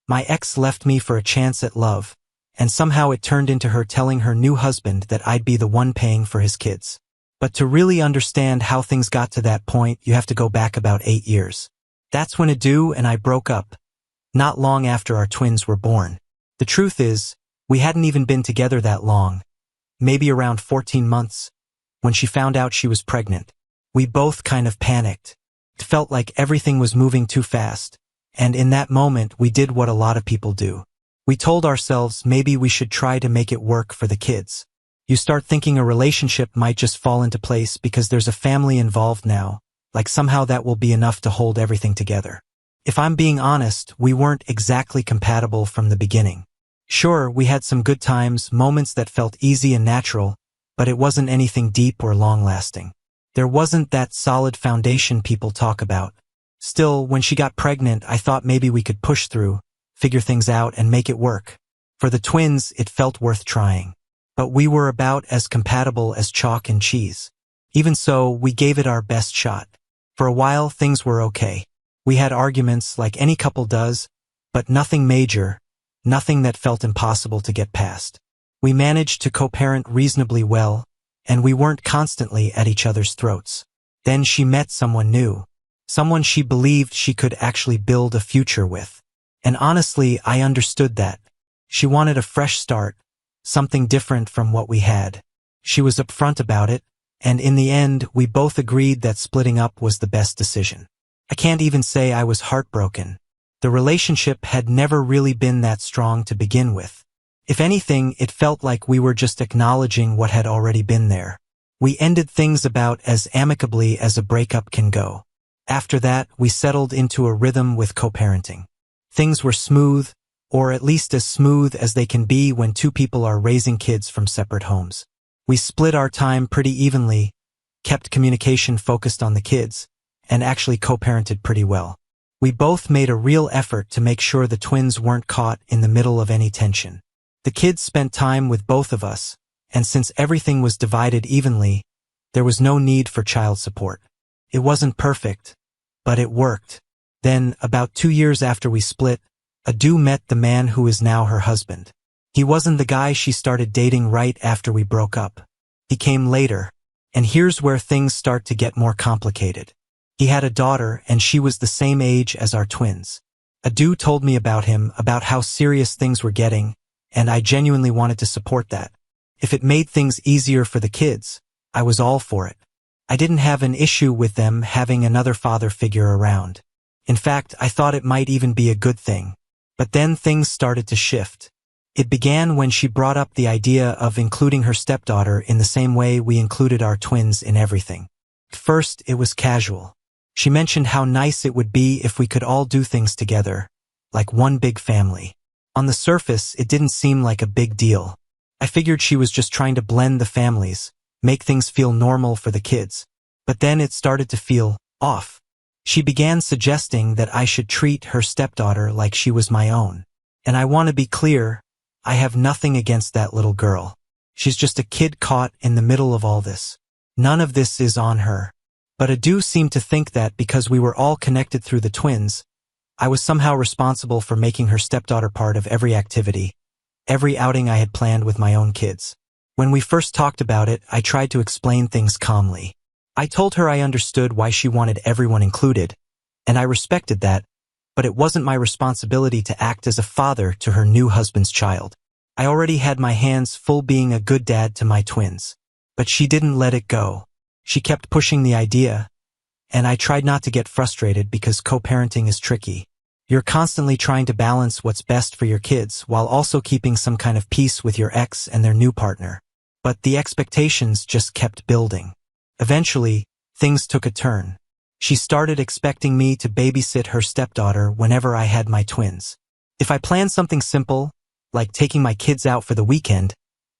My ex left me for a chance at love, and somehow it turned into her telling her new husband that I'd be the one paying for his kids. But to really understand how things got to that point, you have to go back about 8 years. That's when Adu and I broke up, not long after our twins were born. The truth is, we hadn't even been together that long, maybe around 14 months, when she found out she was pregnant. We both kind of panicked. It felt like everything was moving too fast, and in that moment we did what a lot of people do. We told ourselves maybe we should try to make it work for the kids. You start thinking a relationship might just fall into place because there's a family involved now, like somehow that will be enough to hold everything together. If I'm being honest, we weren't exactly compatible from the beginning. Sure, we had some good times, moments that felt easy and natural, but it wasn't anything deep or long-lasting. There wasn't that solid foundation people talk about. Still, when she got pregnant, I thought maybe we could push through, figure things out, and make it work. For the twins, it felt worth trying. But we were about as compatible as chalk and cheese. Even so, we gave it our best shot. For a while, things were okay. We had arguments like any couple does, but nothing major, nothing that felt impossible to get past. We managed to co-parent reasonably well, and we weren't constantly at each other's throats. Then she met someone new, someone she believed she could actually build a future with. And honestly, I understood that. She wanted a fresh start, something different from what we had. She was upfront about it, and in the end, we both agreed that splitting up was the best decision. I can't even say I was heartbroken. The relationship had never really been that strong to begin with. If anything, it felt like we were just acknowledging what had already been there. We ended things about as amicably as a breakup can go. After that, we settled into a rhythm with co-parenting. Things were smooth, or at least as smooth as they can be when two people are raising kids from separate homes. We split our time pretty evenly, kept communication focused on the kids, and actually co-parented pretty well. We both made a real effort to make sure the twins weren't caught in the middle of any tension. The kids spent time with both of us, and since everything was divided evenly, there was no need for child support. It wasn't perfect, but it worked. Then, about 2 years after we split, Adu met the man who is now her husband. He wasn't the guy she started dating right after we broke up. He came later, and here's where things start to get more complicated. He had a daughter, and she was the same age as our twins. Adu told me about him, about how serious things were getting, and I genuinely wanted to support that. If it made things easier for the kids, I was all for it. I didn't have an issue with them having another father figure around. In fact, I thought it might even be a good thing. But then things started to shift. It began when she brought up the idea of including her stepdaughter in the same way we included our twins in everything. At first, it was casual. She mentioned how nice it would be if we could all do things together, like one big family. On the surface, it didn't seem like a big deal. I figured she was just trying to blend the families, make things feel normal for the kids. But then it started to feel off. She began suggesting that I should treat her stepdaughter like she was my own. And I want to be clear, I have nothing against that little girl. She's just a kid caught in the middle of all this. None of this is on her. But Adu seemed to think that because we were all connected through the twins, I was somehow responsible for making her stepdaughter part of every activity, every outing I had planned with my own kids. When we first talked about it, I tried to explain things calmly. I told her I understood why she wanted everyone included, and I respected that, but it wasn't my responsibility to act as a father to her new husband's child. I already had my hands full being a good dad to my twins. But she didn't let it go. She kept pushing the idea, and I tried not to get frustrated because co-parenting is tricky. You're constantly trying to balance what's best for your kids while also keeping some kind of peace with your ex and their new partner. But the expectations just kept building. Eventually, things took a turn. She started expecting me to babysit her stepdaughter whenever I had my twins. If I planned something simple, like taking my kids out for the weekend,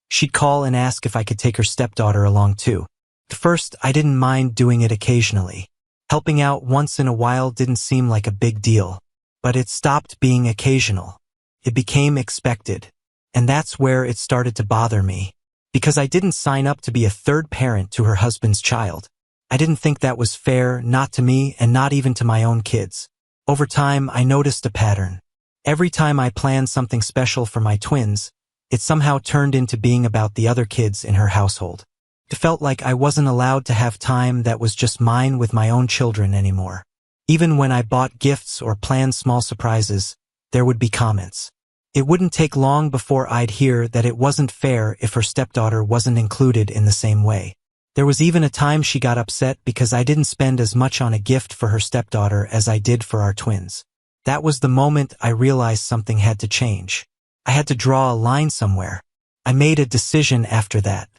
she'd call and ask if I could take her stepdaughter along too. At first, I didn't mind doing it occasionally. Helping out once in a while didn't seem like a big deal. But it stopped being occasional. It became expected. And that's where it started to bother me. Because I didn't sign up to be a third parent to her husband's child. I didn't think that was fair, not to me and not even to my own kids. Over time, I noticed a pattern. Every time I planned something special for my twins, it somehow turned into being about the other kids in her household. It felt like I wasn't allowed to have time that was just mine with my own children anymore. Even when I bought gifts or planned small surprises, there would be comments. It wouldn't take long before I'd hear that it wasn't fair if her stepdaughter wasn't included in the same way. There was even a time she got upset because I didn't spend as much on a gift for her stepdaughter as I did for our twins. That was the moment I realized something had to change. I had to draw a line somewhere. I made a decision after that.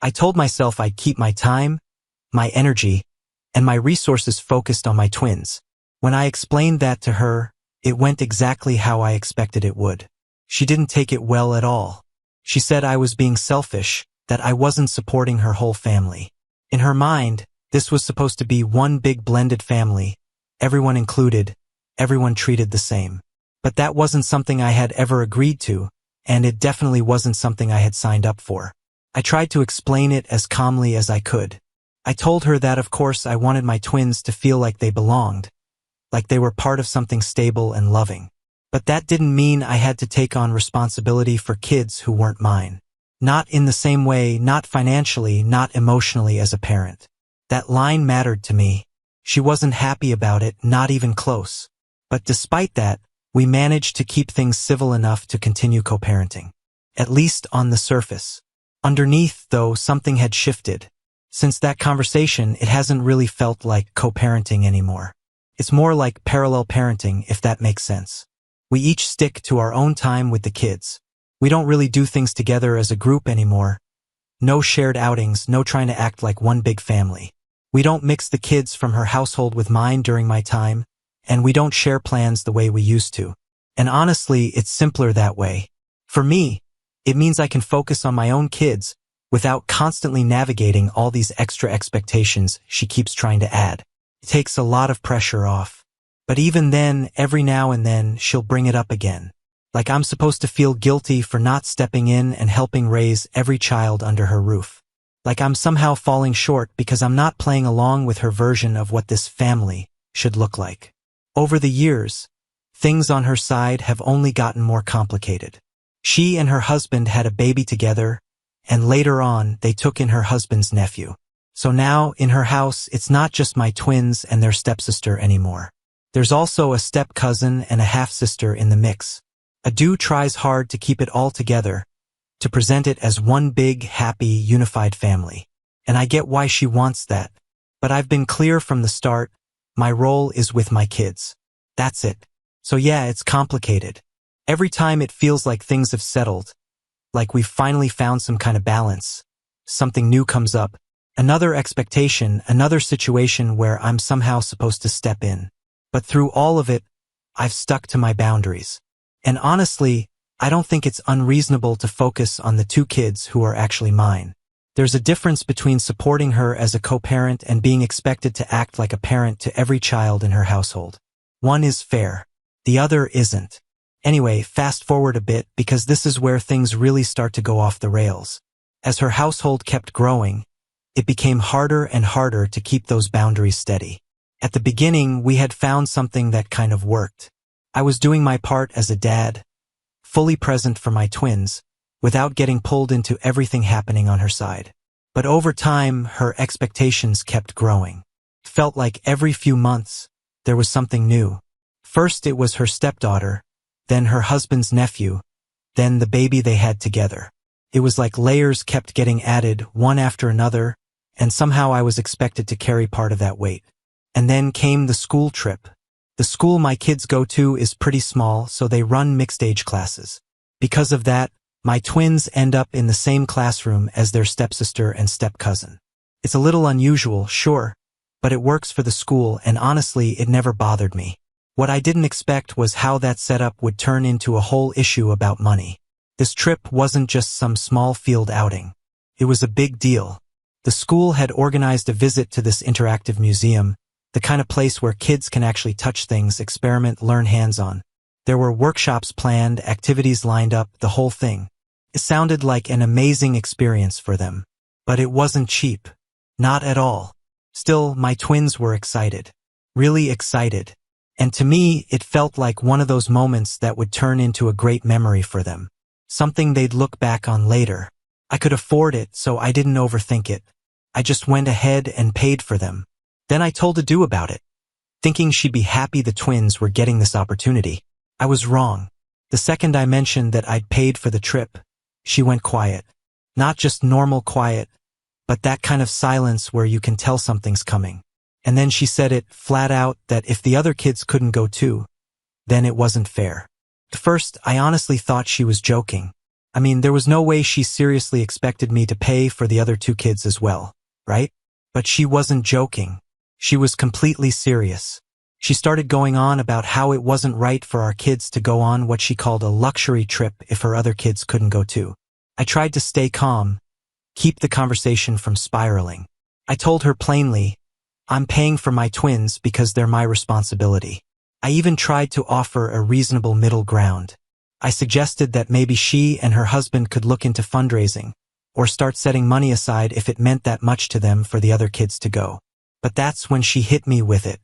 I told myself I'd keep my time, my energy, and my resources focused on my twins. When I explained that to her, it went exactly how I expected it would. She didn't take it well at all. She said I was being selfish, that I wasn't supporting her whole family. In her mind, this was supposed to be one big blended family, everyone included, everyone treated the same. But that wasn't something I had ever agreed to, and it definitely wasn't something I had signed up for. I tried to explain it as calmly as I could. I told her that of course I wanted my twins to feel like they belonged, like they were part of something stable and loving. But that didn't mean I had to take on responsibility for kids who weren't mine. Not in the same way, not financially, not emotionally as a parent. That line mattered to me. She wasn't happy about it, not even close. But despite that, we managed to keep things civil enough to continue co-parenting. At least on the surface. Underneath, though, something had shifted. Since that conversation, it hasn't really felt like co-parenting anymore. It's more like parallel parenting, if that makes sense. We each stick to our own time with the kids. We don't really do things together as a group anymore. No shared outings, no trying to act like one big family. We don't mix the kids from her household with mine during my time, and we don't share plans the way we used to. And honestly, it's simpler that way. For me, it means I can focus on my own kids without constantly navigating all these extra expectations she keeps trying to add. It takes a lot of pressure off. But even then, every now and then, she'll bring it up again. Like I'm supposed to feel guilty for not stepping in and helping raise every child under her roof. Like I'm somehow falling short because I'm not playing along with her version of what this family should look like. Over the years, things on her side have only gotten more complicated. She and her husband had a baby together, and later on, they took in her husband's nephew. So now, in her house, it's not just my twins and their stepsister anymore. There's also a step-cousin and a half-sister in the mix. Adu tries hard to keep it all together, to present it as one big, happy, unified family. And I get why she wants that. But I've been clear from the start, my role is with my kids. That's it. So yeah, it's complicated. Every time it feels like things have settled, like we've finally found some kind of balance, something new comes up, another expectation, another situation where I'm somehow supposed to step in. But through all of it, I've stuck to my boundaries. And honestly, I don't think it's unreasonable to focus on the two kids who are actually mine. There's a difference between supporting her as a co-parent and being expected to act like a parent to every child in her household. One is fair. The other isn't. Anyway, fast forward a bit because this is where things really start to go off the rails. As her household kept growing, it became harder and harder to keep those boundaries steady. At the beginning, we had found something that kind of worked. I was doing my part as a dad, fully present for my twins, without getting pulled into everything happening on her side. But over time, her expectations kept growing. It felt like every few months, there was something new. First it was her stepdaughter, then her husband's nephew, then the baby they had together. It was like layers kept getting added, one after another, and somehow I was expected to carry part of that weight. And then came the school trip. The school my kids go to is pretty small, so they run mixed-age classes. Because of that, my twins end up in the same classroom as their stepsister and step-cousin. It's a little unusual, sure, but it works for the school, and honestly, it never bothered me. What I didn't expect was how that setup would turn into a whole issue about money. This trip wasn't just some small field outing. It was a big deal. The school had organized a visit to this interactive museum, the kind of place where kids can actually touch things, experiment, learn hands-on. There were workshops planned, activities lined up, the whole thing. It sounded like an amazing experience for them. But it wasn't cheap. Not at all. Still, my twins were excited. Really excited. And to me, it felt like one of those moments that would turn into a great memory for them. Something they'd look back on later. I could afford it, so I didn't overthink it. I just went ahead and paid for them. Then I told Adu about it, thinking she'd be happy the twins were getting this opportunity. I was wrong. The second I mentioned that I'd paid for the trip, she went quiet. Not just normal quiet, but that kind of silence where you can tell something's coming. And then she said it flat out that if the other kids couldn't go too, then it wasn't fair. At first, I honestly thought she was joking. I mean, there was no way she seriously expected me to pay for the other two kids as well, right? But she wasn't joking. She was completely serious. She started going on about how it wasn't right for our kids to go on what she called a luxury trip if her other kids couldn't go too. I tried to stay calm, keep the conversation from spiraling. I told her plainly, I'm paying for my twins because they're my responsibility. I even tried to offer a reasonable middle ground. I suggested that maybe she and her husband could look into fundraising, or start setting money aside if it meant that much to them for the other kids to go. But that's when she hit me with it.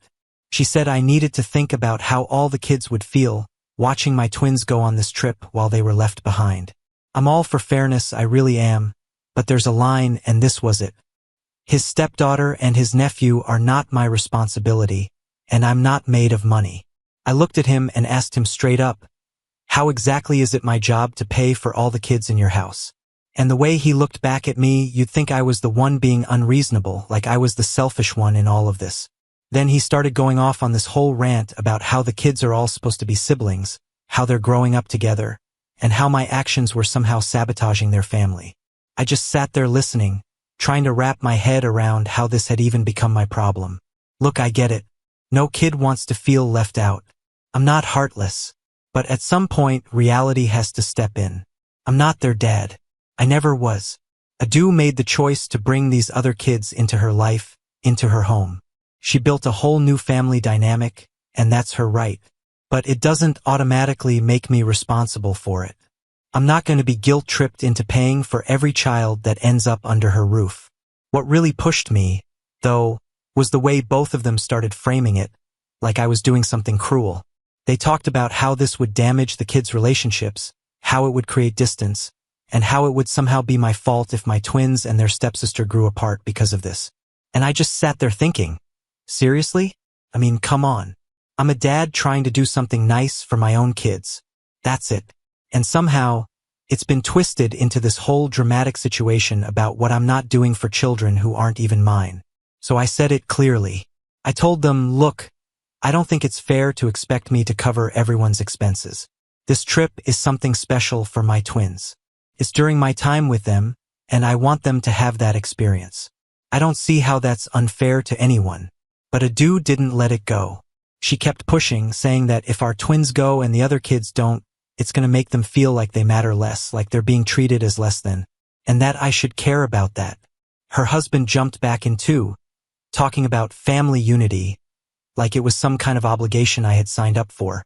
She said I needed to think about how all the kids would feel watching my twins go on this trip while they were left behind. I'm all for fairness, I really am, but there's a line, and this was it. His stepdaughter and his nephew are not my responsibility, and I'm not made of money. I looked at him and asked him straight up, how exactly is it my job to pay for all the kids in your house? And the way he looked back at me, you'd think I was the one being unreasonable, like I was the selfish one in all of this. Then he started going off on this whole rant about how the kids are all supposed to be siblings, how they're growing up together, and how my actions were somehow sabotaging their family. I just sat there listening, trying to wrap my head around how this had even become my problem. Look, I get it. No kid wants to feel left out. I'm not heartless. But at some point, reality has to step in. I'm not their dad. I never was. Adu made the choice to bring these other kids into her life, into her home. She built a whole new family dynamic, and that's her right. But it doesn't automatically make me responsible for it. I'm not going to be guilt-tripped into paying for every child that ends up under her roof. What really pushed me, though, was the way both of them started framing it, like I was doing something cruel. They talked about how this would damage the kids' relationships, how it would create distance, and how it would somehow be my fault if my twins and their stepsister grew apart because of this. And I just sat there thinking, seriously? I mean, come on. I'm a dad trying to do something nice for my own kids. That's it. And somehow, it's been twisted into this whole dramatic situation about what I'm not doing for children who aren't even mine. So I said it clearly. I told them, look, I don't think it's fair to expect me to cover everyone's expenses. This trip is something special for my twins. It's during my time with them, and I want them to have that experience. I don't see how that's unfair to anyone. But Adu didn't let it go. She kept pushing, saying that if our twins go and the other kids don't, it's going to make them feel like they matter less, like they're being treated as less than, and that I should care about that. Her husband jumped back in too, talking about family unity, like it was some kind of obligation I had signed up for.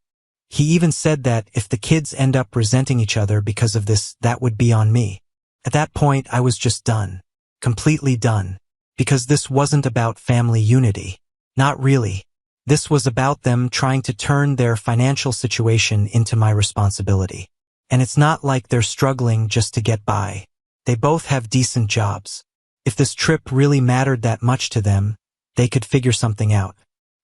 He even said that if the kids end up resenting each other because of this, that would be on me. At that point, I was just done. Completely done. Because this wasn't about family unity. Not really. This was about them trying to turn their financial situation into my responsibility. And it's not like they're struggling just to get by. They both have decent jobs. If this trip really mattered that much to them, they could figure something out.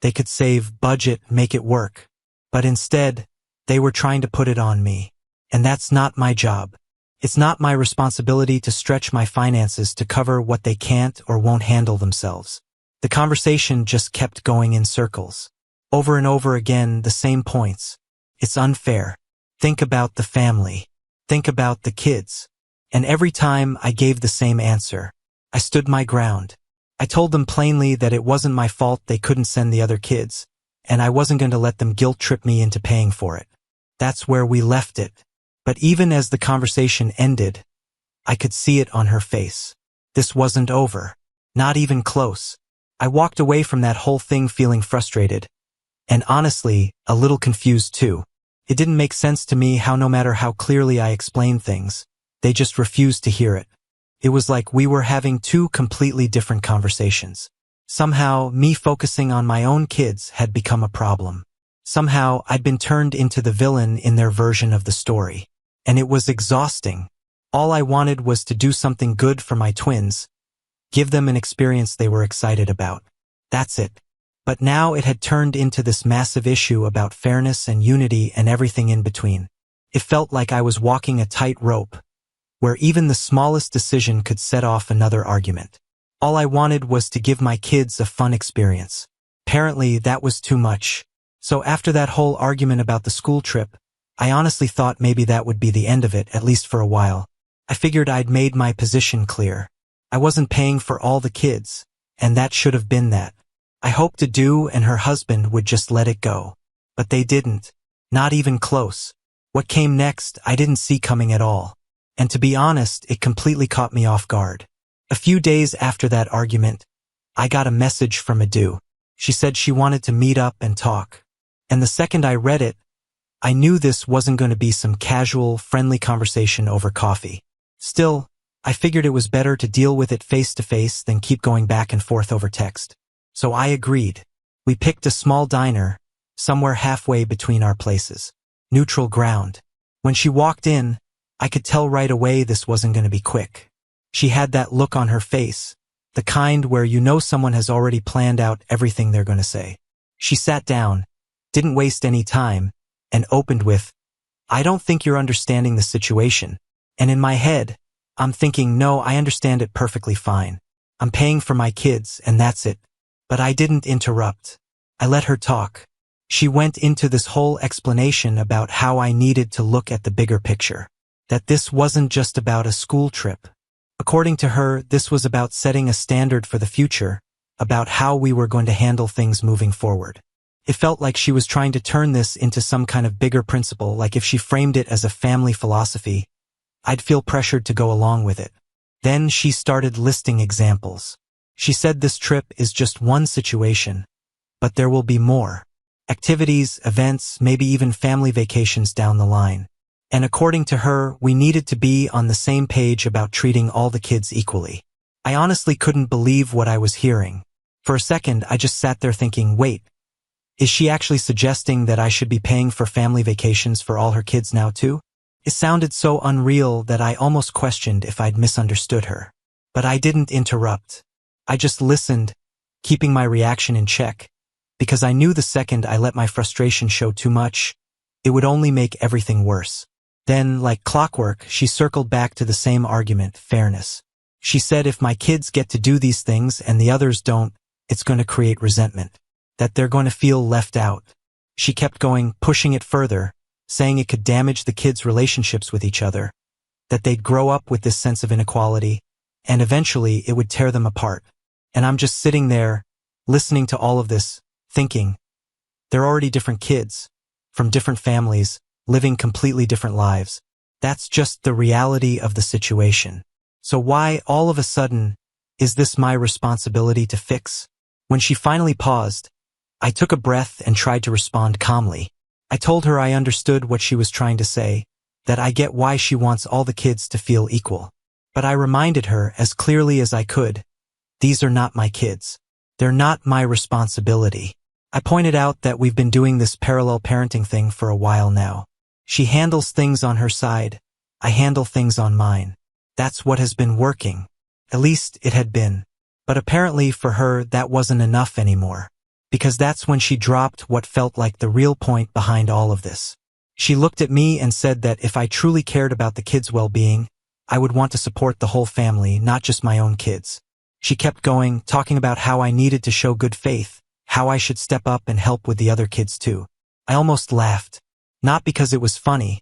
They could save, budget, make it work. But instead, they were trying to put it on me. And that's not my job. It's not my responsibility to stretch my finances to cover what they can't or won't handle themselves. The conversation just kept going in circles. Over and over again, the same points. It's unfair. Think about the family. Think about the kids. And every time I gave the same answer. I stood my ground. I told them plainly that it wasn't my fault they couldn't send the other kids, and I wasn't going to let them guilt-trip me into paying for it. That's where we left it. But even as the conversation ended, I could see it on her face. This wasn't over. Not even close. I walked away from that whole thing feeling frustrated, and honestly, a little confused too. It didn't make sense to me how no matter how clearly I explained things, they just refused to hear it. It was like we were having two completely different conversations. Somehow, me focusing on my own kids had become a problem. Somehow, I'd been turned into the villain in their version of the story. And it was exhausting. All I wanted was to do something good for my twins, give them an experience they were excited about. That's it. But now it had turned into this massive issue about fairness and unity and everything in between. It felt like I was walking a tight rope, where even the smallest decision could set off another argument. All I wanted was to give my kids a fun experience. Apparently, that was too much. So after that whole argument about the school trip, I honestly thought maybe that would be the end of it, at least for a while. I figured I'd made my position clear. I wasn't paying for all the kids, and that should have been that. I hoped Adu and her husband would just let it go. But they didn't. Not even close. What came next, I didn't see coming at all. And to be honest, it completely caught me off guard. A few days after that argument, I got a message from Adu. She said she wanted to meet up and talk. And the second I read it, I knew this wasn't going to be some casual, friendly conversation over coffee. Still, I figured it was better to deal with it face to face than keep going back and forth over text. So I agreed. We picked a small diner, somewhere halfway between our places. Neutral ground. When she walked in, I could tell right away this wasn't going to be quick. She had that look on her face, the kind where you know someone has already planned out everything they're going to say. She sat down, didn't waste any time, and opened with, "I don't think you're understanding the situation." And in my head, I'm thinking, no, I understand it perfectly fine. I'm paying for my kids, and that's it. But I didn't interrupt. I let her talk. She went into this whole explanation about how I needed to look at the bigger picture. That this wasn't just about a school trip. According to her, this was about setting a standard for the future, about how we were going to handle things moving forward. It felt like she was trying to turn this into some kind of bigger principle, like if she framed it as a family philosophy, I'd feel pressured to go along with it. Then she started listing examples. She said this trip is just one situation, but there will be more. Activities, events, maybe even family vacations down the line. And according to her, we needed to be on the same page about treating all the kids equally. I honestly couldn't believe what I was hearing. For a second, I just sat there thinking, wait, is she actually suggesting that I should be paying for family vacations for all her kids now too? It sounded so unreal that I almost questioned if I'd misunderstood her. But I didn't interrupt. I just listened, keeping my reaction in check, because I knew the second I let my frustration show too much, it would only make everything worse. Then, like clockwork, she circled back to the same argument, fairness. She said if my kids get to do these things and the others don't, it's going to create resentment. That they're going to feel left out. She kept going, pushing it further, saying it could damage the kids' relationships with each other, that they'd grow up with this sense of inequality, and eventually it would tear them apart. And I'm just sitting there, listening to all of this, thinking, they're already different kids, from different families, living completely different lives. That's just the reality of the situation. So why, all of a sudden, is this my responsibility to fix? When she finally paused, I took a breath and tried to respond calmly. I told her I understood what she was trying to say, that I get why she wants all the kids to feel equal. But I reminded her as clearly as I could, these are not my kids. They're not my responsibility. I pointed out that we've been doing this parallel parenting thing for a while now. She handles things on her side. I handle things on mine. That's what has been working. At least it had been. But apparently for her that wasn't enough anymore. Because that's when she dropped what felt like the real point behind all of this. She looked at me and said that if I truly cared about the kids' well-being, I would want to support the whole family, not just my own kids. She kept going, talking about how I needed to show good faith, how I should step up and help with the other kids too. I almost laughed. Not because it was funny,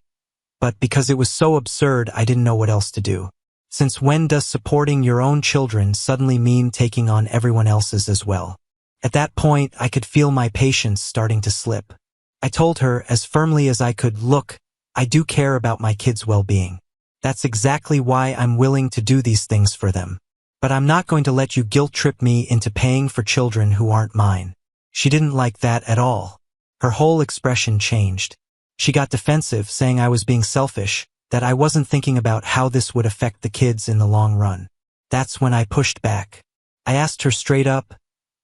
but because it was so absurd I didn't know what else to do. Since when does supporting your own children suddenly mean taking on everyone else's as well? At that point, I could feel my patience starting to slip. I told her as firmly as I could, look, I do care about my kids' well-being. That's exactly why I'm willing to do these things for them. But I'm not going to let you guilt-trip me into paying for children who aren't mine. She didn't like that at all. Her whole expression changed. She got defensive, saying I was being selfish, that I wasn't thinking about how this would affect the kids in the long run. That's when I pushed back. I asked her straight up,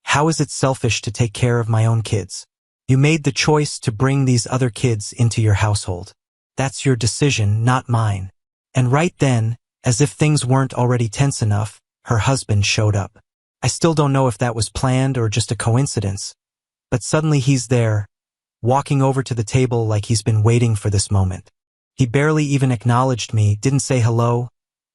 how is it selfish to take care of my own kids? You made the choice to bring these other kids into your household. That's your decision, not mine. And right then, as if things weren't already tense enough, her husband showed up. I still don't know if that was planned or just a coincidence, but suddenly he's there, walking over to the table like he's been waiting for this moment. He barely even acknowledged me, didn't say hello,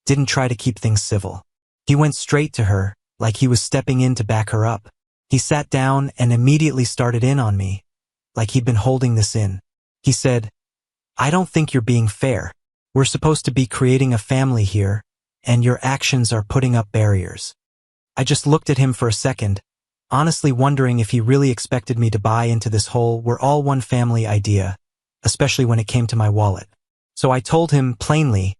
didn't try to keep things civil. He went straight to her, like he was stepping in to back her up. He sat down and immediately started in on me, like he'd been holding this in. He said, "I don't think you're being fair. We're supposed to be creating a family here, and your actions are putting up barriers." I just looked at him for a second, honestly wondering if he really expected me to buy into this whole "we're all one family" idea, especially when it came to my wallet. So I told him plainly,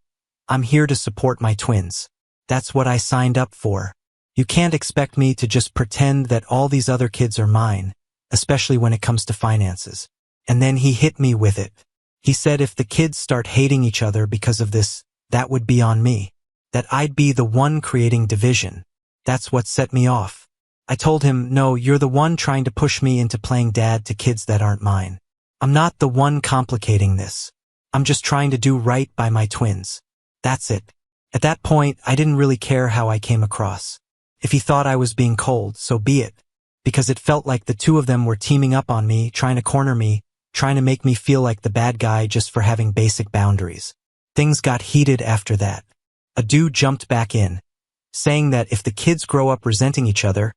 "I'm here to support my twins. That's what I signed up for. You can't expect me to just pretend that all these other kids are mine, especially when it comes to finances." And then he hit me with it. He said if the kids start hating each other because of this, that would be on me. That I'd be the one creating division. That's what set me off. I told him, "No, you're the one trying to push me into playing dad to kids that aren't mine. I'm not the one complicating this. I'm just trying to do right by my twins. That's it." At that point, I didn't really care how I came across. If he thought I was being cold, so be it. Because it felt like the two of them were teaming up on me, trying to corner me, trying to make me feel like the bad guy just for having basic boundaries. Things got heated after that. A dude jumped back in, saying that if the kids grow up resenting each other,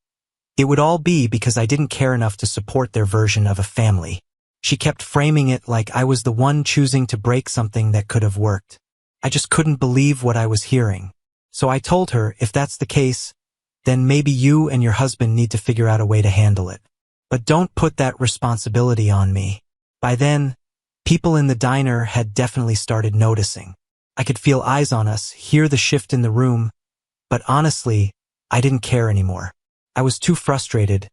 it would all be because I didn't care enough to support their version of a family. She kept framing it like I was the one choosing to break something that could have worked. I just couldn't believe what I was hearing. So I told her, if that's the case, then maybe you and your husband need to figure out a way to handle it. But don't put that responsibility on me. By then, people in the diner had definitely started noticing. I could feel eyes on us, hear the shift in the room, but honestly, I didn't care anymore. I was too frustrated,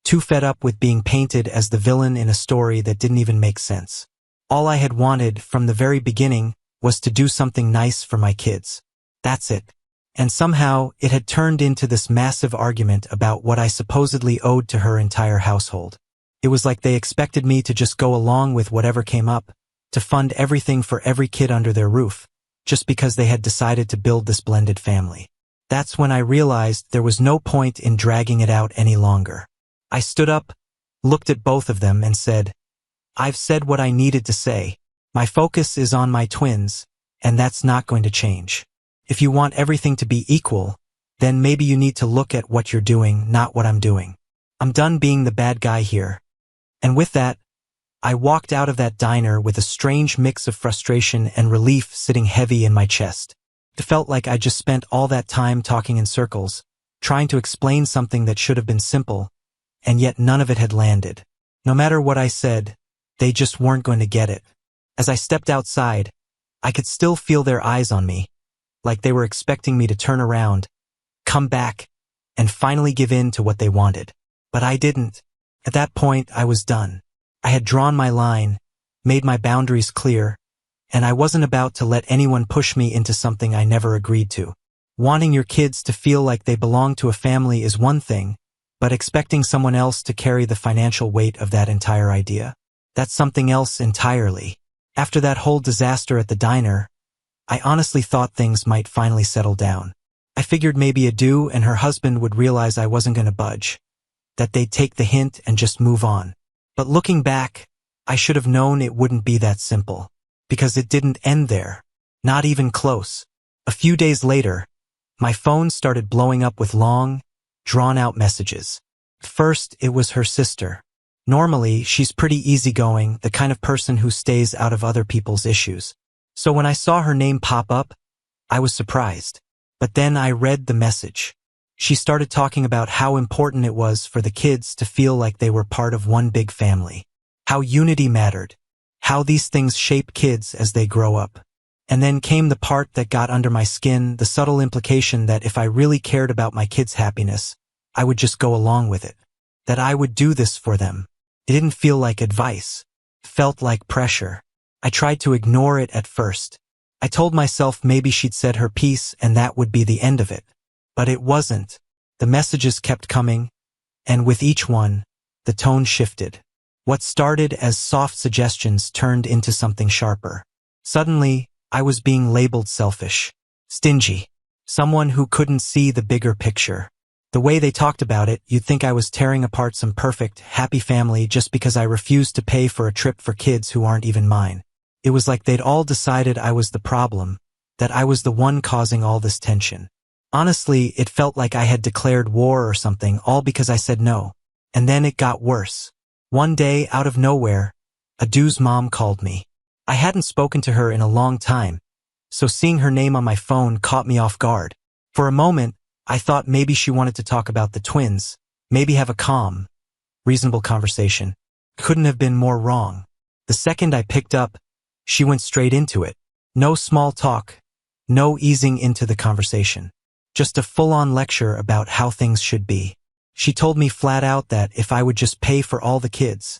too fed up with being painted as the villain in a story that didn't even make sense. All I had wanted from the very beginning was to do something nice for my kids. That's it. And somehow, it had turned into this massive argument about what I supposedly owed to her entire household. It was like they expected me to just go along with whatever came up, to fund everything for every kid under their roof, just because they had decided to build this blended family. That's when I realized there was no point in dragging it out any longer. I stood up, looked at both of them and said, "I've said what I needed to say. My focus is on my twins, and that's not going to change. If you want everything to be equal, then maybe you need to look at what you're doing, not what I'm doing. I'm done being the bad guy here." And with that, I walked out of that diner with a strange mix of frustration and relief sitting heavy in my chest. It felt like I just spent all that time talking in circles, trying to explain something that should have been simple, and yet none of it had landed. No matter what I said, they just weren't going to get it. As I stepped outside, I could still feel their eyes on me, like they were expecting me to turn around, come back, and finally give in to what they wanted. But I didn't. At that point, I was done. I had drawn my line, made my boundaries clear, and I wasn't about to let anyone push me into something I never agreed to. Wanting your kids to feel like they belong to a family is one thing, but expecting someone else to carry the financial weight of that entire idea, that's something else entirely. After that whole disaster at the diner, I honestly thought things might finally settle down. I figured maybe Adu and her husband would realize I wasn't going to budge, that they'd take the hint and just move on. But looking back, I should have known it wouldn't be that simple, because it didn't end there. Not even close. A few days later, my phone started blowing up with long, drawn-out messages. First, it was her sister. Normally, she's pretty easygoing, the kind of person who stays out of other people's issues. So when I saw her name pop up, I was surprised. But then I read the message. She started talking about how important it was for the kids to feel like they were part of one big family. How unity mattered. How these things shape kids as they grow up. And then came the part that got under my skin, the subtle implication that if I really cared about my kids' happiness, I would just go along with it. That I would do this for them. It didn't feel like advice. It felt like pressure. I tried to ignore it at first. I told myself maybe she'd said her piece and that would be the end of it. But it wasn't. The messages kept coming, and with each one, the tone shifted. What started as soft suggestions turned into something sharper. Suddenly, I was being labeled selfish, stingy, someone who couldn't see the bigger picture. The way they talked about it, you'd think I was tearing apart some perfect, happy family just because I refused to pay for a trip for kids who aren't even mine. It was like they'd all decided I was the problem, that I was the one causing all this tension. Honestly, it felt like I had declared war or something, all because I said no. And then it got worse. One day, out of nowhere, Adu's mom called me. I hadn't spoken to her in a long time, so seeing her name on my phone caught me off guard. For a moment, I thought maybe she wanted to talk about the twins, maybe have a calm, reasonable conversation. Couldn't have been more wrong. The second I picked up, she went straight into it. No small talk, no easing into the conversation. Just a full-on lecture about how things should be. She told me flat out that if I would just pay for all the kids,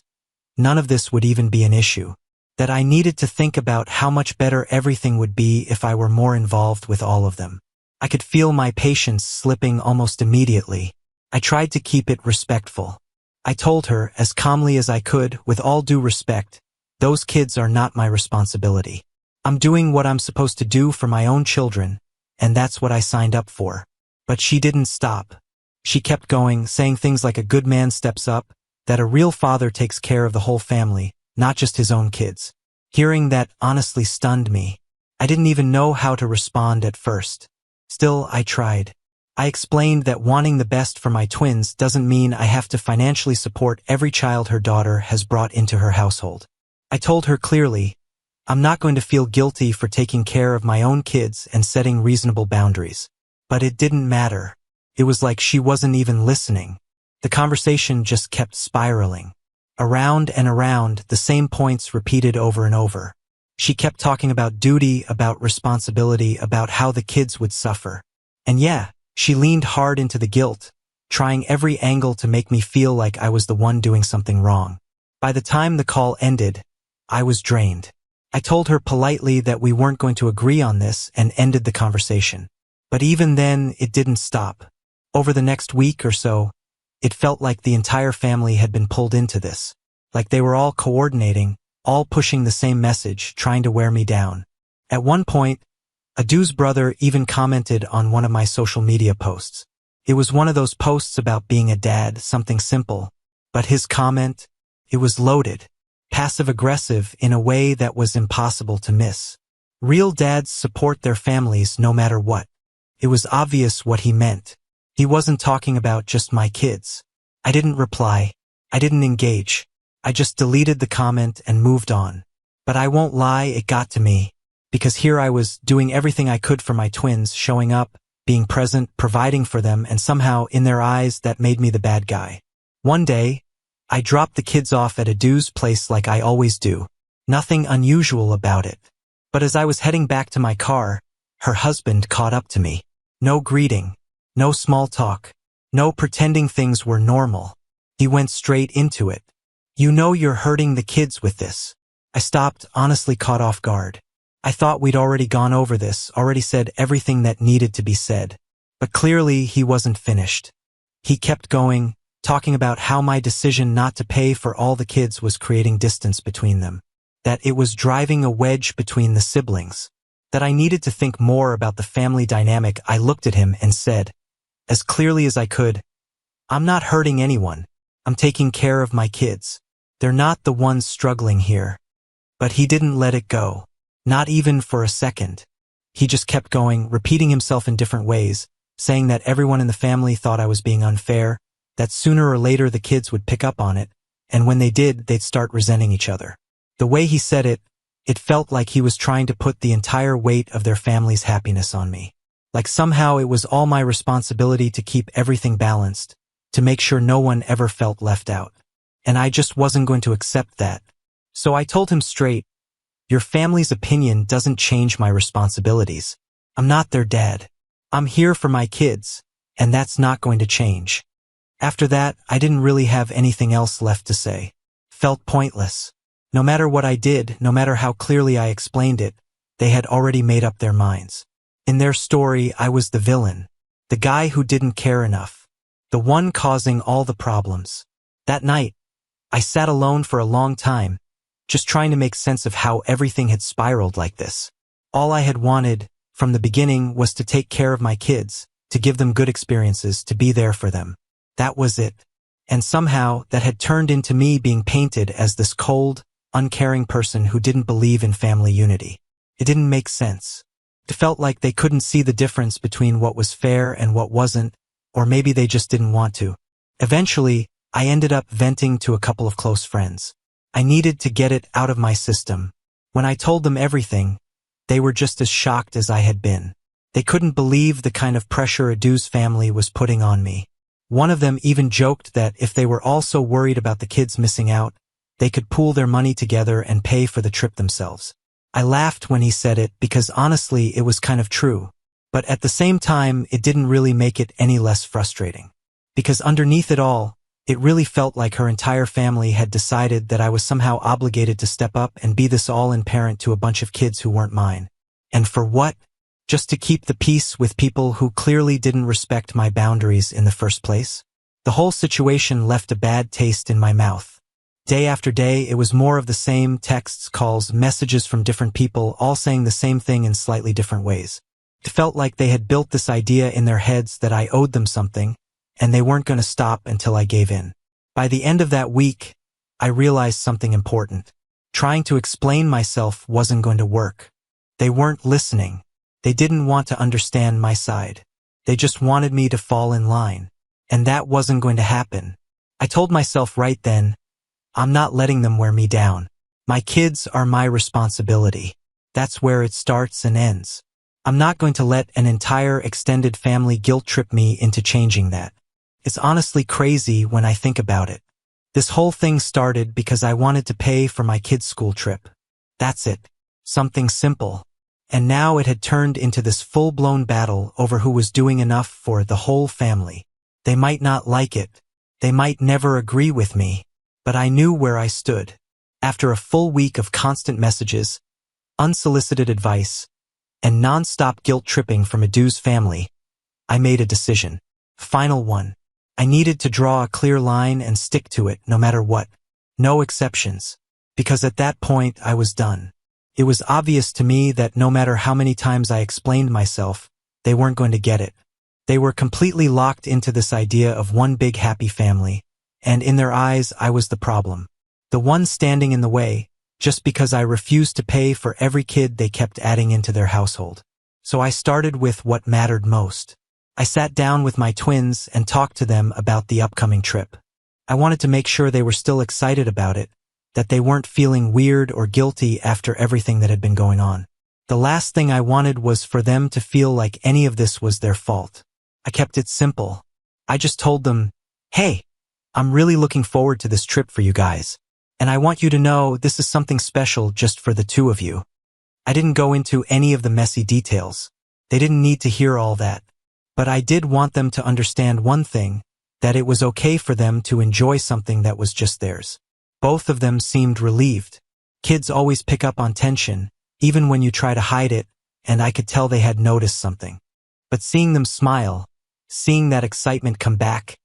none of this would even be an issue. That I needed to think about how much better everything would be if I were more involved with all of them. I could feel my patience slipping almost immediately. I tried to keep it respectful. I told her, as calmly as I could, with all due respect, those kids are not my responsibility. I'm doing what I'm supposed to do for my own children, and that's what I signed up for. But she didn't stop. She kept going, saying things like a good man steps up, that a real father takes care of the whole family, not just his own kids. Hearing that honestly stunned me. I didn't even know how to respond at first. Still, I tried. I explained that wanting the best for my twins doesn't mean I have to financially support every child her daughter has brought into her household. I told her clearly, I'm not going to feel guilty for taking care of my own kids and setting reasonable boundaries. But it didn't matter. It was like she wasn't even listening. The conversation just kept spiraling. Around and around, the same points repeated over and over. She kept talking about duty, about responsibility, about how the kids would suffer. And yeah, she leaned hard into the guilt, trying every angle to make me feel like I was the one doing something wrong. By the time the call ended, I was drained. I told her politely that we weren't going to agree on this and ended the conversation. But even then, it didn't stop. Over the next week or so, it felt like the entire family had been pulled into this. Like they were all coordinating, all pushing the same message, trying to wear me down. At one point, Adu's brother even commented on one of my social media posts. It was one of those posts about being a dad, something simple. But his comment, it was loaded, passive-aggressive in a way that was impossible to miss. Real dads support their families no matter what. It was obvious what he meant. He wasn't talking about just my kids. I didn't reply. I didn't engage. I just deleted the comment and moved on. But I won't lie, it got to me. Because here I was, doing everything I could for my twins, showing up, being present, providing for them, and somehow, in their eyes, that made me the bad guy. One day, I dropped the kids off at Adu's place like I always do. Nothing unusual about it. But as I was heading back to my car, her husband caught up to me. No greeting. No small talk. No pretending things were normal. He went straight into it. You know you're hurting the kids with this. I stopped, honestly caught off guard. I thought we'd already gone over this, already said everything that needed to be said. But clearly he wasn't finished. He kept going, talking about how my decision not to pay for all the kids was creating distance between them. That it was driving a wedge between the siblings. That I needed to think more about the family dynamic. I looked at him and said, as clearly as I could, I'm not hurting anyone. I'm taking care of my kids. They're not the ones struggling here. But he didn't let it go. Not even for a second. He just kept going, repeating himself in different ways, saying that everyone in the family thought I was being unfair, that sooner or later the kids would pick up on it, and when they did, they'd start resenting each other. The way he said it, it felt like he was trying to put the entire weight of their family's happiness on me. Like somehow it was all my responsibility to keep everything balanced, to make sure no one ever felt left out. And I just wasn't going to accept that. So I told him straight, your family's opinion doesn't change my responsibilities. I'm not their dad. I'm here for my kids, and that's not going to change. After that, I didn't really have anything else left to say. Felt pointless. No matter what I did, no matter how clearly I explained it, they had already made up their minds. In their story, I was the villain, the guy who didn't care enough, the one causing all the problems. That night, I sat alone for a long time, just trying to make sense of how everything had spiraled like this. All I had wanted, from the beginning, was to take care of my kids, to give them good experiences, to be there for them. That was it. And somehow, that had turned into me being painted as this cold, uncaring person who didn't believe in family unity. It didn't make sense. It felt like they couldn't see the difference between what was fair and what wasn't, or maybe they just didn't want to. Eventually, I ended up venting to a couple of close friends. I needed to get it out of my system. When I told them everything, they were just as shocked as I had been. They couldn't believe the kind of pressure Adu's family was putting on me. One of them even joked that if they were also worried about the kids missing out, they could pool their money together and pay for the trip themselves. I laughed when he said it because honestly it was kind of true. But at the same time, it didn't really make it any less frustrating. Because underneath it all, it really felt like her entire family had decided that I was somehow obligated to step up and be this all-in parent to a bunch of kids who weren't mine. And for what? Just to keep the peace with people who clearly didn't respect my boundaries in the first place? The whole situation left a bad taste in my mouth. Day after day, it was more of the same: texts, calls, messages from different people, all saying the same thing in slightly different ways. It felt like they had built this idea in their heads that I owed them something, and they weren't going to stop until I gave in. By the end of that week, I realized something important. Trying to explain myself wasn't going to work. They weren't listening. They didn't want to understand my side. They just wanted me to fall in line. And that wasn't going to happen. I told myself right then, I'm not letting them wear me down. My kids are my responsibility. That's where it starts and ends. I'm not going to let an entire extended family guilt trip me into changing that. It's honestly crazy when I think about it. This whole thing started because I wanted to pay for my kids' school trip. That's it. Something simple. And now it had turned into this full-blown battle over who was doing enough for the whole family. They might not like it. They might never agree with me. But I knew where I stood. After a full week of constant messages, unsolicited advice, and non-stop guilt-tripping from Adu's family, I made a decision. Final one. I needed to draw a clear line and stick to it no matter what. No exceptions. Because at that point, I was done. It was obvious to me that no matter how many times I explained myself, they weren't going to get it. They were completely locked into this idea of one big happy family, and in their eyes, I was the problem. The one standing in the way, just because I refused to pay for every kid they kept adding into their household. So I started with what mattered most. I sat down with my twins and talked to them about the upcoming trip. I wanted to make sure they were still excited about it, that they weren't feeling weird or guilty after everything that had been going on. The last thing I wanted was for them to feel like any of this was their fault. I kept it simple. I just told them, hey, I'm really looking forward to this trip for you guys. And I want you to know this is something special just for the two of you. I didn't go into any of the messy details. They didn't need to hear all that. But I did want them to understand one thing, that it was okay for them to enjoy something that was just theirs. Both of them seemed relieved. Kids always pick up on tension, even when you try to hide it, and I could tell they had noticed something. But seeing them smile, seeing that excitement come back,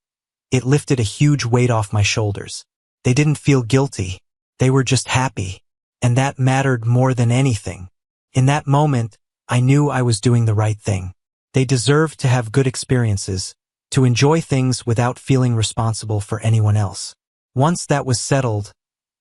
it lifted a huge weight off my shoulders. They didn't feel guilty. They were just happy. And that mattered more than anything. In that moment, I knew I was doing the right thing. They deserved to have good experiences, to enjoy things without feeling responsible for anyone else. Once that was settled,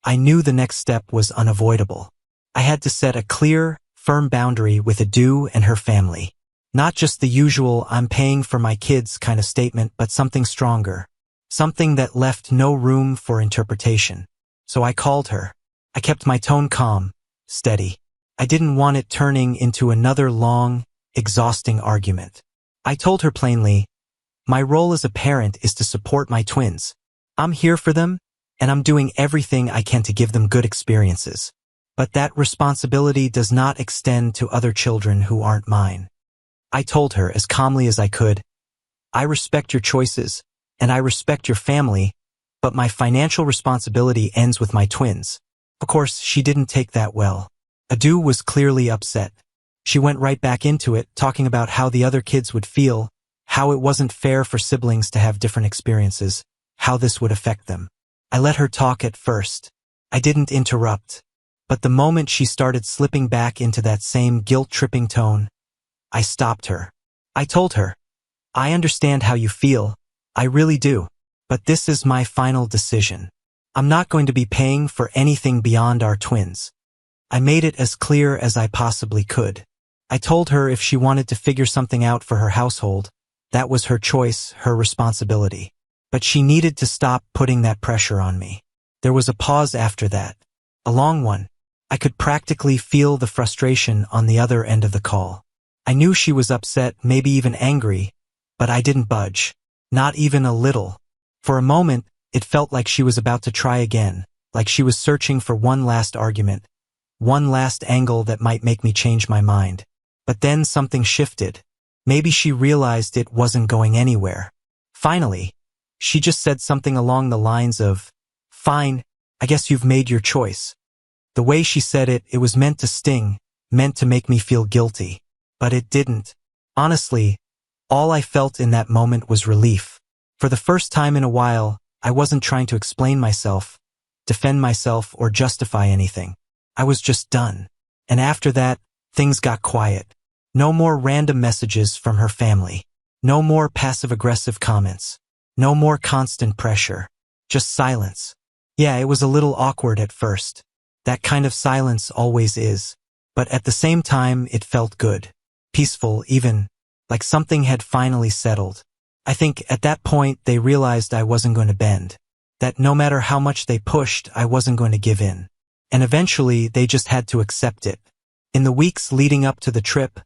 I knew the next step was unavoidable. I had to set a clear, firm boundary with Adu and her family. Not just the usual "I'm paying for my kids" kind of statement, but something stronger. Something that left no room for interpretation. So I called her. I kept my tone calm, steady. I didn't want it turning into another long, exhausting argument. I told her plainly, my role as a parent is to support my twins. I'm here for them, and I'm doing everything I can to give them good experiences. But that responsibility does not extend to other children who aren't mine. I told her as calmly as I could, I respect your choices, and I respect your family, but my financial responsibility ends with my twins. Of course, she didn't take that well. Adu was clearly upset. She went right back into it, talking about how the other kids would feel, how it wasn't fair for siblings to have different experiences, how this would affect them. I let her talk at first. I didn't interrupt. But the moment she started slipping back into that same guilt-tripping tone, I stopped her. I told her, I understand how you feel. I really do. But this is my final decision. I'm not going to be paying for anything beyond our twins. I made it as clear as I possibly could. I told her if she wanted to figure something out for her household, that was her choice, her responsibility. But she needed to stop putting that pressure on me. There was a pause after that. A long one. I could practically feel the frustration on the other end of the call. I knew she was upset, maybe even angry, but I didn't budge. Not even a little. For a moment, it felt like she was about to try again, like she was searching for one last argument, one last angle that might make me change my mind. But then something shifted. Maybe she realized it wasn't going anywhere. Finally, she just said something along the lines of, "Fine, I guess you've made your choice." The way she said it, it was meant to sting, meant to make me feel guilty. But it didn't. Honestly, all I felt in that moment was relief. For the first time in a while, I wasn't trying to explain myself, defend myself, or justify anything. I was just done. And after that, things got quiet. No more random messages from her family. No more passive-aggressive comments. No more constant pressure. Just silence. Yeah, it was a little awkward at first. That kind of silence always is. But at the same time, it felt good. Peaceful, even. Like something had finally settled. I think at that point they realized I wasn't going to bend. That no matter how much they pushed, I wasn't going to give in. And eventually, they just had to accept it. In the weeks leading up to the trip,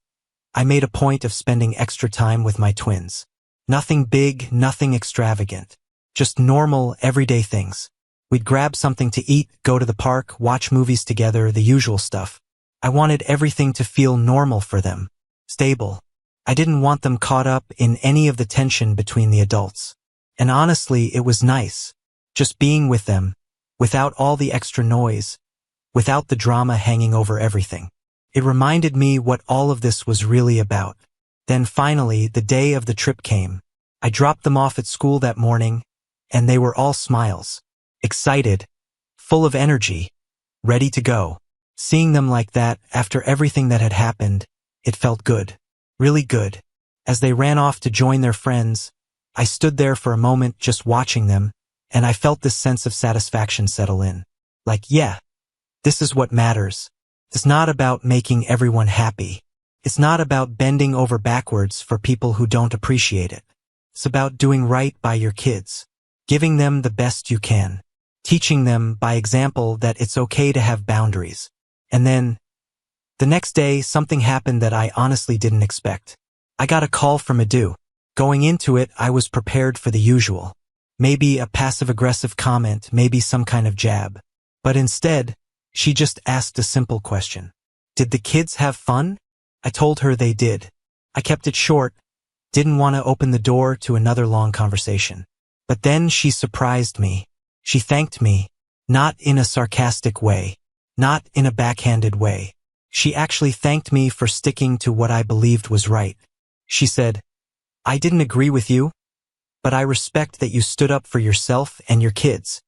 I made a point of spending extra time with my twins. Nothing big, nothing extravagant. Just normal, everyday things. We'd grab something to eat, go to the park, watch movies together, the usual stuff. I wanted everything to feel normal for them. Stable. I didn't want them caught up in any of the tension between the adults. And honestly, it was nice. Just being with them, without all the extra noise, without the drama hanging over everything. It reminded me what all of this was really about. Then finally, the day of the trip came. I dropped them off at school that morning, and they were all smiles. Excited, full of energy, ready to go. Seeing them like that, after everything that had happened, it felt good. Really good. As they ran off to join their friends, I stood there for a moment just watching them, and I felt this sense of satisfaction settle in. Like, yeah, this is what matters. It's not about making everyone happy. It's not about bending over backwards for people who don't appreciate it. It's about doing right by your kids, giving them the best you can, teaching them by example that it's okay to have boundaries. And then, the next day, something happened that I honestly didn't expect. I got a call from Adu. Going into it, I was prepared for the usual. Maybe a passive-aggressive comment, maybe some kind of jab. But instead, she just asked a simple question. Did the kids have fun? I told her they did. I kept it short, didn't want to open the door to another long conversation. But then she surprised me. She thanked me, not in a sarcastic way, not in a backhanded way. She actually thanked me for sticking to what I believed was right. She said, "I didn't agree with you, but I respect that you stood up for yourself and your kids."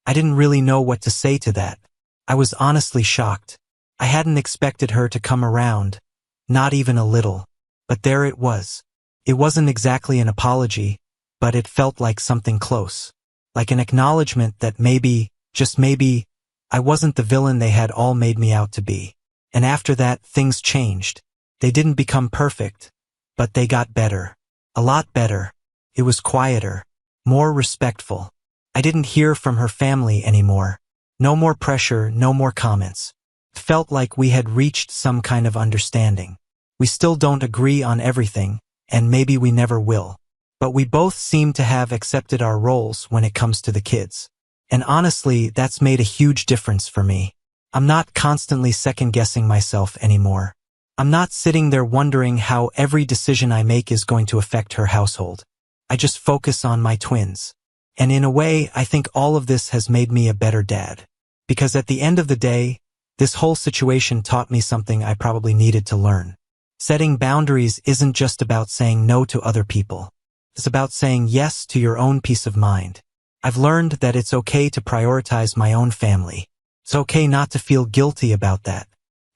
I didn't really know what to say to that. I was honestly shocked. I hadn't expected her to come around, not even a little. But there it was. It wasn't exactly an apology, but it felt like something close. Like an acknowledgement that maybe, just maybe, I wasn't the villain they had all made me out to be. And after that, things changed. They didn't become perfect, but they got better. A lot better. It was quieter, more respectful. I didn't hear from her family anymore. No more pressure, no more comments. It felt like we had reached some kind of understanding. We still don't agree on everything, and maybe we never will. But we both seem to have accepted our roles when it comes to the kids. And honestly, that's made a huge difference for me. I'm not constantly second-guessing myself anymore. I'm not sitting there wondering how every decision I make is going to affect her household. I just focus on my twins. And in a way, I think all of this has made me a better dad. Because at the end of the day, this whole situation taught me something I probably needed to learn. Setting boundaries isn't just about saying no to other people. It's about saying yes to your own peace of mind. I've learned that it's okay to prioritize my own family. It's okay not to feel guilty about that.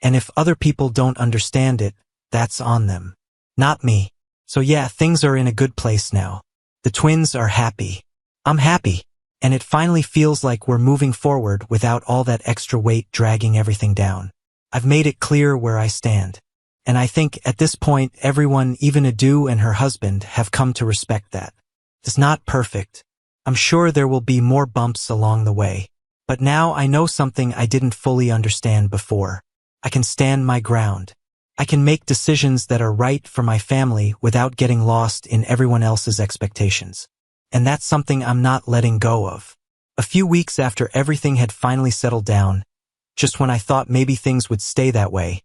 And if other people don't understand it, that's on them. Not me. So yeah, things are in a good place now. The twins are happy. I'm happy. And it finally feels like we're moving forward without all that extra weight dragging everything down. I've made it clear where I stand. And I think at this point everyone, even Adu and her husband, have come to respect that. It's not perfect. I'm sure there will be more bumps along the way. But now I know something I didn't fully understand before. I can stand my ground. I can make decisions that are right for my family without getting lost in everyone else's expectations. And that's something I'm not letting go of. A few weeks after everything had finally settled down, just when I thought maybe things would stay that way,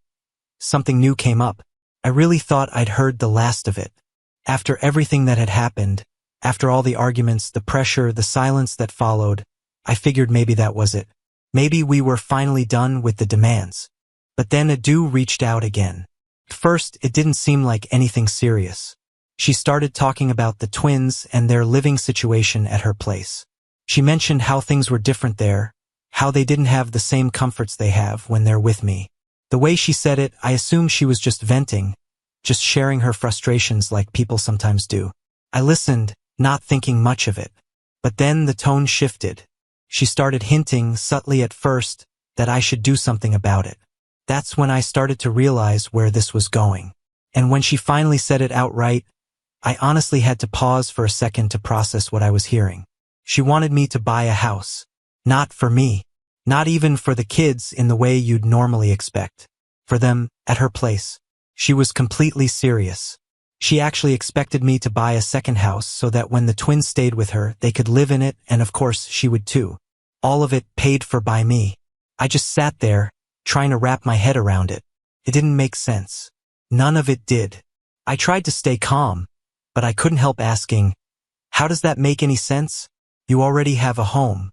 something new came up. I really thought I'd heard the last of it. After everything that had happened, after all the arguments, the pressure, the silence that followed, I figured maybe that was it. Maybe we were finally done with the demands. But then Adu reached out again. At first, it didn't seem like anything serious. She started talking about the twins and their living situation at her place. She mentioned how things were different there, how they didn't have the same comforts they have when they're with me. The way she said it, I assumed she was just venting, just sharing her frustrations like people sometimes do. I listened, not thinking much of it. But then the tone shifted. She started hinting, subtly at first, that I should do something about it. That's when I started to realize where this was going. And when she finally said it outright, I honestly had to pause for a second to process what I was hearing. She wanted me to buy a house. Not for me. Not even for the kids in the way you'd normally expect. For them, at her place. She was completely serious. She actually expected me to buy a second house so that when the twins stayed with her, they could live in it, and of course she would too. All of it paid for by me. I just sat there, trying to wrap my head around it. It didn't make sense. None of it did. I tried to stay calm, but I couldn't help asking, how does that make any sense? You already have a home.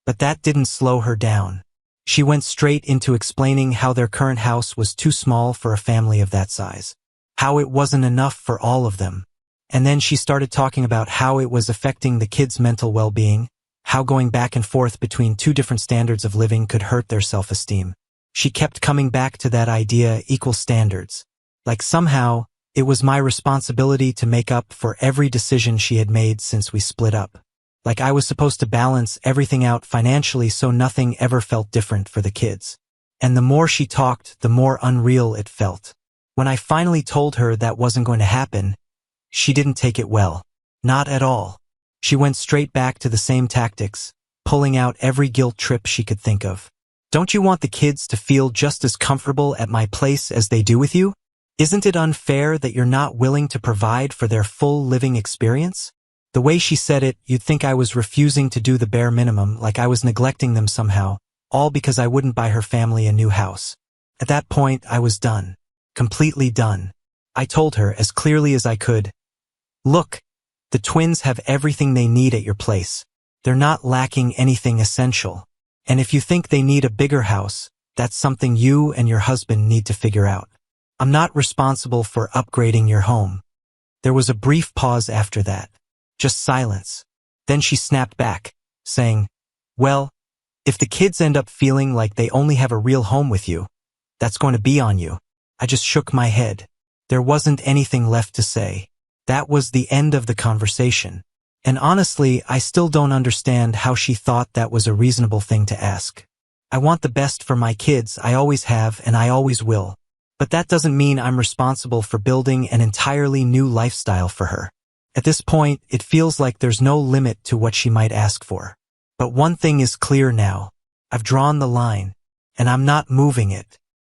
But that didn't slow her down. She went straight into explaining how their current house was too small for a family of that size. How it wasn't enough for all of them. And then she started talking about how it was affecting the kids' mental well-being, how going back and forth between two different standards of living could hurt their self-esteem. She kept coming back to that idea, equal standards. Like somehow, it was my responsibility to make up for every decision she had made since we split up. Like I was supposed to balance everything out financially so nothing ever felt different for the kids. And the more she talked, the more unreal it felt. When I finally told her that wasn't going to happen, she didn't take it well. Not at all. She went straight back to the same tactics, pulling out every guilt trip she could think of. Don't you want the kids to feel just as comfortable at my place as they do with you? Isn't it unfair that you're not willing to provide for their full living experience? The way she said it, you'd think I was refusing to do the bare minimum, like I was neglecting them somehow, all because I wouldn't buy her family a new house. At that point, I was done. Completely done. I told her as clearly as I could, look, the twins have everything they need at your place. They're not lacking anything essential. And if you think they need a bigger house, that's something you and your husband need to figure out. I'm not responsible for upgrading your home. There was a brief pause after that. Just silence. Then she snapped back, saying, well, if the kids end up feeling like they only have a real home with you, that's going to be on you. I just shook my head. There wasn't anything left to say. That was the end of the conversation. And honestly, I still don't understand how she thought that was a reasonable thing to ask. I want the best for my kids, I always have and I always will. But that doesn't mean I'm responsible for building an entirely new lifestyle for her. At this point, it feels like there's no limit to what she might ask for. But one thing is clear now. I've drawn the line, and I'm not moving it.